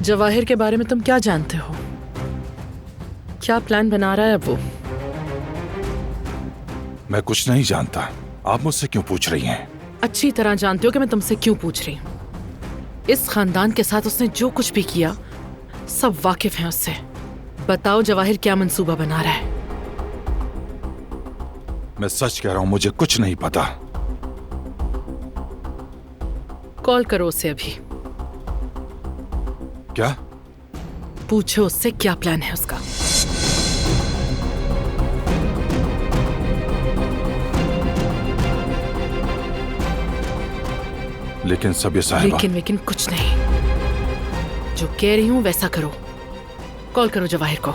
जवाहिर के बारे में तुम क्या जानते हो? क्या प्लान बना रहा है अब वो? मैं कुछ नहीं जानता। आप मुझसे क्यों पूछ रही हैं? अच्छी तरह जानते हो कि मैं तुमसे क्यों पूछ रही हूँ। इस खानदान के साथ उसने जो कुछ भी किया सब वाकिफ हैं उससे। बताओ जवाहिर क्या मंसूबा बना रहा है? मैं सच कह रहा हूं, मुझे कुछ नहीं पता। कॉल करो उसे अभी। क्या? पूछो उससे क्या प्लान है उसका। लेकिन सब ये साहिबा। लेकिन कुछ नहीं। जो कह रही हूं वैसा करो। कॉल करो जवाहिर को।